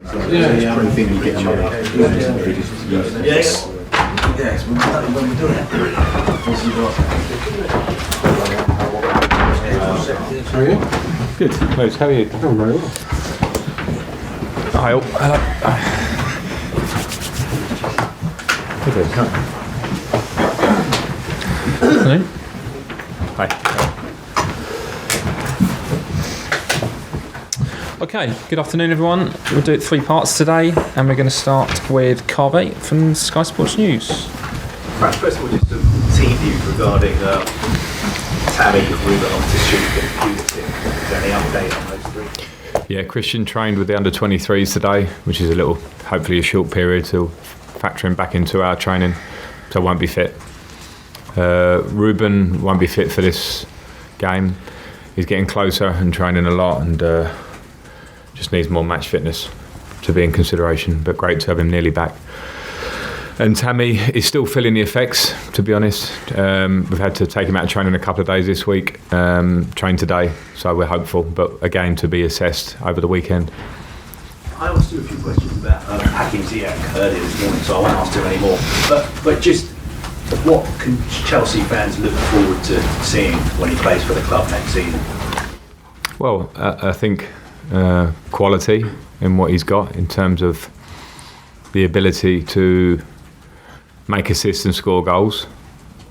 Yeah. Pretty thin, you get them out. Yes. Yes, we're going to do it. How are you? Good. Rose, how are you? I'm very well. Hi all. Hello. Hello. Hi. Okay, good afternoon everyone. We'll do it 3 parts today and we're going to start with Carvey from Sky Sports News. Perhaps first of all, just a team view regarding Tammy, Ruben, Loftus-Cheek and Pulisic. Is there any update on those 3? Yeah, Christian trained with the under-23s today, which is hopefully a short period to factor him back into our training, so won't be fit. Ruben won't be fit for this game. He's getting closer and training a lot and just needs more match fitness to be in consideration, but great to have him nearly back. And Tammy is still feeling the effects, to be honest. We've had to take him out of training a couple of days this week, trained today, so we're hopeful, but again to be assessed over the weekend. I asked you a few questions about Hakim Ziyech earlier this morning, so I won't ask too many more. But just what can Chelsea fans look forward to seeing when he plays for the club next season? Well, I think quality in what he's got in terms of the ability to make assists and score goals.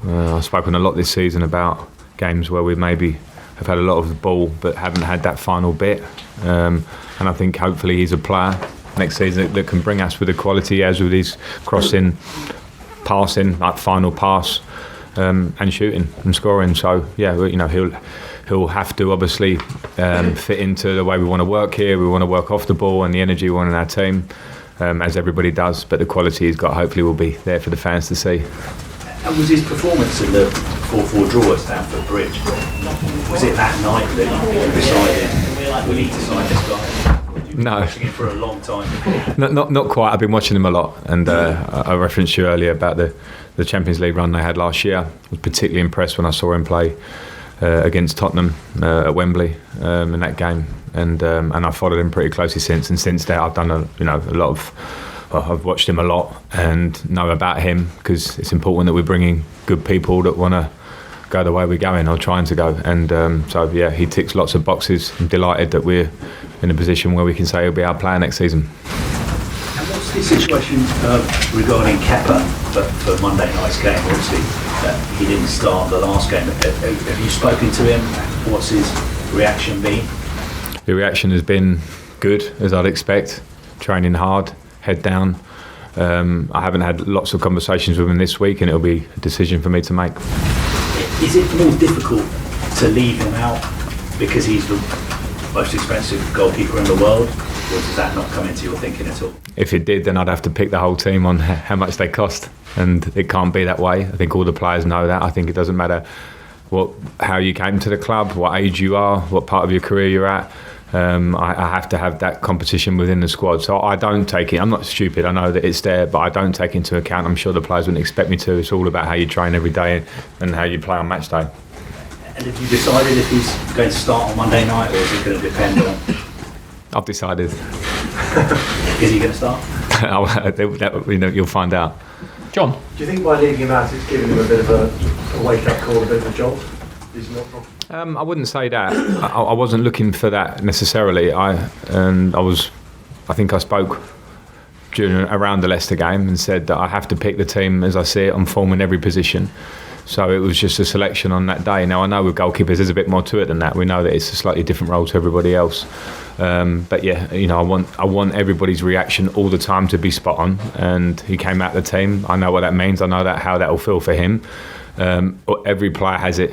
I've spoken a lot this season about games where we maybe have had a lot of the ball but haven't had that final bit. And I think hopefully he's a player next season that can bring us with the quality he has with his crossing, passing, like final pass, and shooting and scoring. So yeah, he'll have to obviously fit into the way we want to work here. We want to work off the ball and the energy we want in our team, as everybody does. But the quality he's got hopefully will be there for the fans to see. And was his performance in the 4-4 draw at Stamford Bridge, was it that night that you decided we need to sign this guy? No. Watching him for a long time. Not quite. I've been watching him a lot, and I referenced you earlier about the Champions League run they had last year. I was particularly impressed when I saw him play against Tottenham at Wembley in that game, and I followed him pretty closely since. And since then, I've done a lot of. I've watched him a lot and know about him because it's important that we're bringing good people that want to go the way we're going or trying to go. And so yeah, he ticks lots of boxes. I'm delighted that we're in a position where we can say he'll be our player next season. And what's the situation regarding Kepa for Monday night's game? Obviously, he didn't start the last game. Have you spoken to him? What's his reaction been? The reaction has been good, as I'd expect. Training hard, head down. I haven't had lots of conversations with him this week, and it'll be a decision for me to make. Is it more difficult to leave him out because he's the most expensive goalkeeper in the world, or does that not come into your thinking at all? If it did, then I'd have to pick the whole team on how much they cost, and it can't be that way. I think all the players know that. I think it doesn't matter how you came to the club, what age you are, what part of your career you're at. I have to have that competition within the squad, so I don't take it. I'm not stupid, I know that it's there, but I don't take into account. I'm sure the players wouldn't expect me to. It's all about how you train every day and how you play on match day. And have you decided if he's going to start on Monday night, or is it going to depend on? I've decided. Is he going to start? You'll find out. John? Do you think by leaving him out it's giving him a bit of a wake-up call, a bit of a jolt? He's not. I wouldn't say that. I wasn't looking for that necessarily. I think I spoke around the Leicester game and said that I have to pick the team as I see it on form in every position. So it was just a selection on that day. Now I know with goalkeepers there's a bit more to it than that. We know that it's a slightly different role to everybody else. But yeah, I want everybody's reaction all the time to be spot on. And he came out of the team. I know what that means. I know how that will feel for him. Every player has it.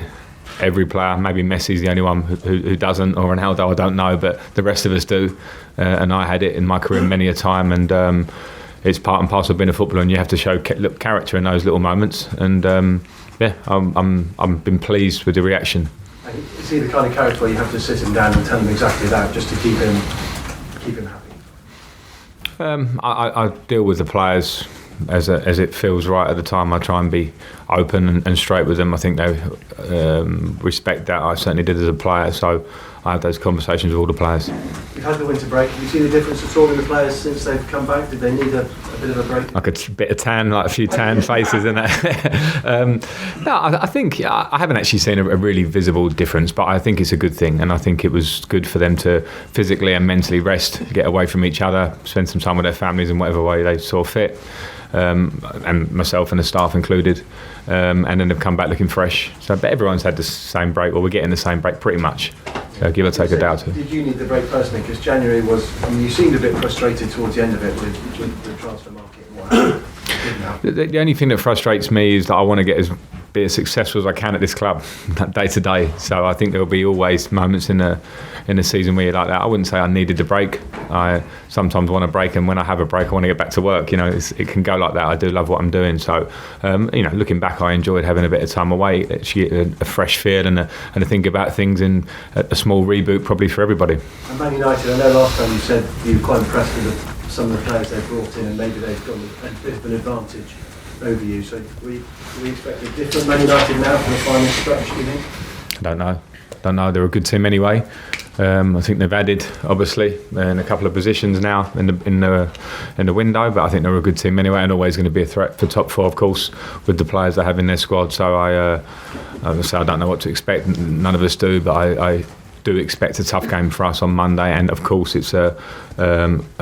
Every player, maybe Messi's the only one who doesn't, or Ronaldo, I don't know, but the rest of us do. And I had it in my career many a time, and it's part and parcel of being a footballer, and you have to show character in those little moments. And I've been pleased with the reaction. Is he the kind of character where you have to sit him down and tell him exactly that, just to keep him happy? I deal with the players as it feels right at the time. I try and be open and straight with them. I think they respect that. I certainly did as a player, so I have those conversations with all the players. You've had the winter break. Have you seen the difference at all in the players since they've come back? Did they need a bit of a break? Like a bit of tan, like a few tan faces in that. No, I think I haven't actually seen a really visible difference, but I think it's a good thing, and I think it was good for them to physically and mentally rest, get away from each other, spend some time with their families in whatever way they saw fit, and myself and the staff included, and then they've come back looking fresh. So, but everyone's had the same break, or we're getting the same break pretty much. Give or take a day or two. Did you need the break personally? Because January was, you seemed a bit frustrated towards the end of it with the transfer market and what happened. The only thing that frustrates me is that I want to be as successful as I can at this club, day to day. So I think there will be always moments in the season where you're like that. I wouldn't say I needed the break. I sometimes want a break, and when I have a break, I want to get back to work. It can go like that. I do love what I'm doing. So, looking back, I enjoyed having a bit of time away, actually get a fresh feel and to think about things in a small reboot, probably for everybody. And Man United, I know last time you said you were quite impressed with some of the players they brought in, and maybe they've got a bit of an advantage over you. So we expect a different Man United now for the final stretch, do you think? I don't know. They're a good team anyway. I think they've added, obviously, in a couple of positions now in the window, but I think they're a good team anyway, and always going to be a threat for top four, of course, with the players they have in their squad. So I don't know what to expect. None of us do, but I do expect a tough game for us on Monday, and of course it's a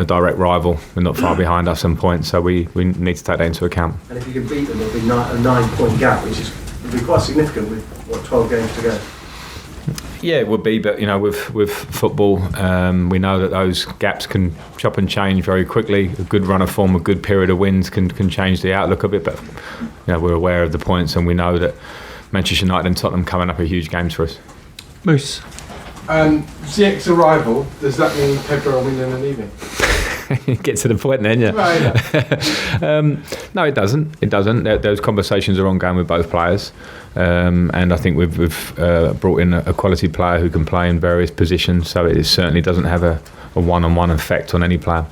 direct rival. We're not far behind us on points, so we need to take that into account. And if you can beat them, it'll be a 9-point gap, which will be quite significant with 12 games to go. Yeah, it would be, but with football, we know that those gaps can chop and change very quickly. A good run of form, a good period of wins can change the outlook of it. But we're aware of the points, and we know that Manchester United and Tottenham coming up are huge games for us. Moose. Ziyech's arrival, does that mean Pedro will win and leaving? Get to the point then, yeah. Right. No, it doesn't. Those conversations are ongoing with both players, and I think we've brought in a quality player who can play in various positions. So it certainly doesn't have a one-on-one effect on any player.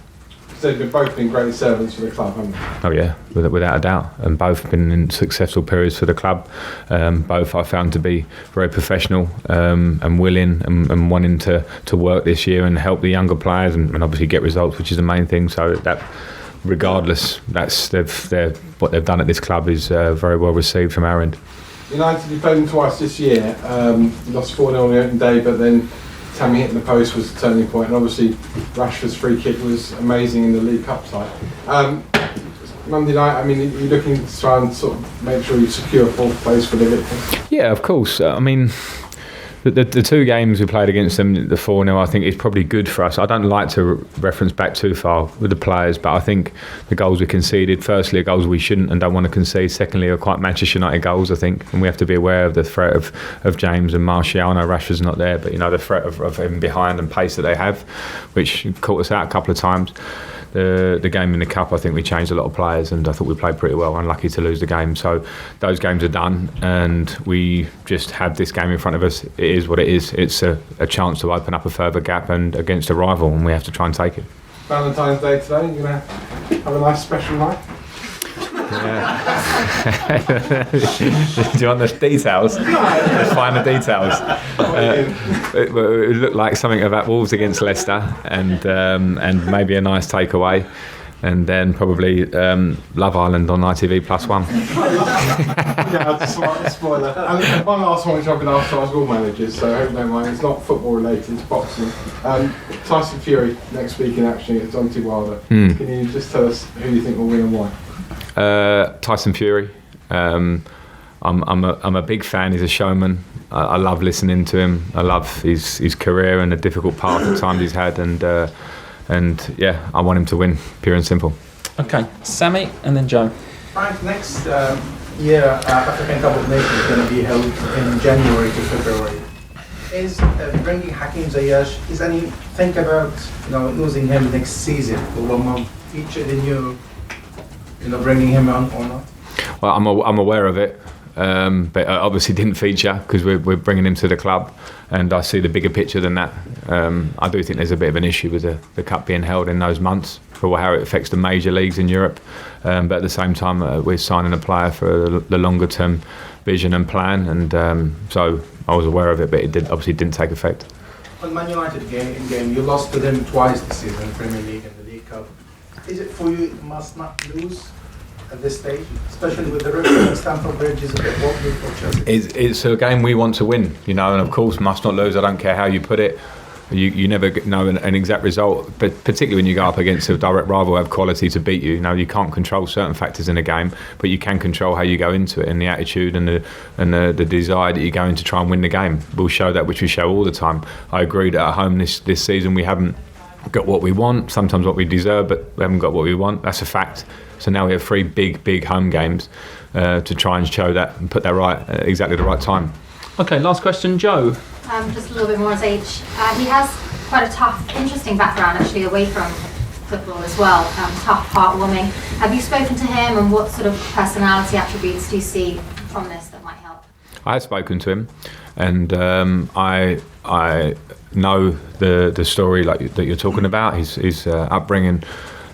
So they've both been great servants for the club, haven't they? Oh yeah, without a doubt, and both been in successful periods for the club. Both I found to be very professional and willing and wanting to work this year and help the younger players and obviously get results, which is the main thing. So that, regardless, what they've done at this club is very well received from our end. United, you played them twice this year. You lost 4-0 on the opening day, but then Tammy hitting the post was the turning point, and obviously Rashford's free kick was amazing in the League Cup side. Monday night, I mean, are you looking to try and sort of make sure you secure fourth place for the victory? Yeah, of course. The two games we played against them, the 4-0, I think is probably good for us. I don't like to reference back too far with the players, but I think the goals we conceded, firstly, are goals we shouldn't and don't want to concede. Secondly, are quite Manchester United goals, I think, and we have to be aware of the threat of James and Martial. I know Rashford's not there, but the threat of him behind and pace that they have, which caught us out a couple of times. The game in the Cup, I think we changed a lot of players, and I thought we played pretty well. Unlucky to lose the game. So those games are done, and we just have this game in front of us. It is what it is. It's a chance to open up a further gap and against a rival, and we have to try and take it. Valentine's Day today, you're going to have a nice special night? Yeah. Do you want the details? The finer details. It looked like something about Wolves against Leicester, and maybe a nice takeaway, and then probably Love Island on ITV +1. Yeah, spoiler. And one last one, which I've been asked to ask all managers, so I hope you don't mind. It's not football related, it's boxing. Tyson Fury next week in action against Deontay Wilder. Can you just tell us who you think will win and why? Tyson Fury. I'm a big fan. He's a showman. I love listening to him. I love his career and the difficult path at times he's had, and yeah, I want him to win, pure and simple. Okay, Sammy and then Joe. Frank, next year African Cup of Nations is going to be held in January to February. Is bringing Hakim Ziyech, is any think about losing him next season for 1 month each, then you bringing him on or not? Well, I'm aware of it, but it obviously didn't feature because we're bringing him to the club, and I see the bigger picture than that. I do think there's a bit of an issue with the cup being held in those months for how it affects the major leagues in Europe, but at the same time we're signing a player for the longer term vision and plan, and so I was aware of it, but it obviously didn't take effect. on Man United game, you lost to them twice this season, the Premier League and the League Cup. Is it for you must not lose at this stage, especially with the record at Stamford Bridge is a bit wobbly for Chelsea? It's a game we want to win, you know, and of course must not lose. I don't care how you put it. You never know an exact result, but particularly when you go up against a direct rival who have quality to beat you. You know, you can't control certain factors in a game, but you can control how you go into it, and the attitude and the desire that you go in to try and win the game. We'll show that, which we show all the time. I agree that at home this season we haven't got what we want, sometimes what we deserve, but we haven't got what we want. That's a fact. So now we have 3 big home games to try and show that and put that right at exactly the right time. Okay, last question, Joe. Just a little bit more on his age. He has quite a tough, interesting background actually away from football as well. Tough, heartwarming. Have you spoken to him, and what sort of personality attributes do you see from this that might help? I have spoken to him, and I know the story like that you're talking about. His upbringing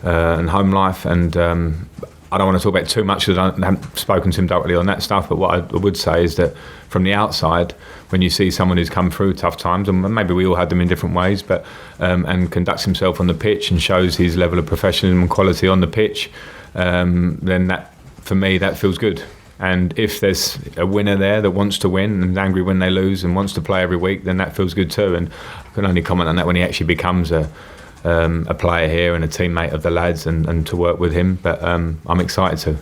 and home life, and I don't want to talk about too much because I haven't spoken to him directly on that stuff. But what I would say is that from the outside, when you see someone who's come through tough times, and maybe we all had them in different ways, but and conducts himself on the pitch and shows his level of professionalism and quality on the pitch, then that, for me, that feels good. And if there's a winner there that wants to win and is angry when they lose and wants to play every week, then that feels good too. And I can only comment on that when he actually becomes a player here and a teammate of the lads, and to work with him. But I'm excited to.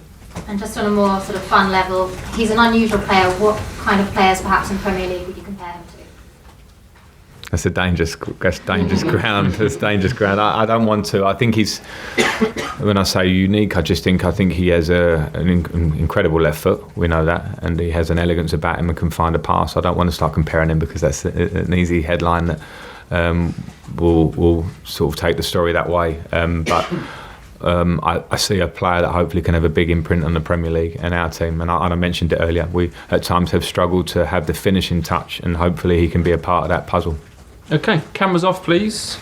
And just on a more sort of fun level, he's an unusual player. What kind of players, perhaps in Premier League, would you compare him to? That's dangerous ground. That's dangerous ground. I don't want to. I think he's, when I say unique, I think he has an incredible left foot. We know that, and he has an elegance about him and can find a pass. I don't want to start comparing him because that's an easy headline that will sort of take the story that way. But I see a player that hopefully can have a big imprint on the Premier League and our team. And I mentioned it earlier. We at times have struggled to have the finishing touch, and hopefully he can be a part of that puzzle. Okay, cameras off, please.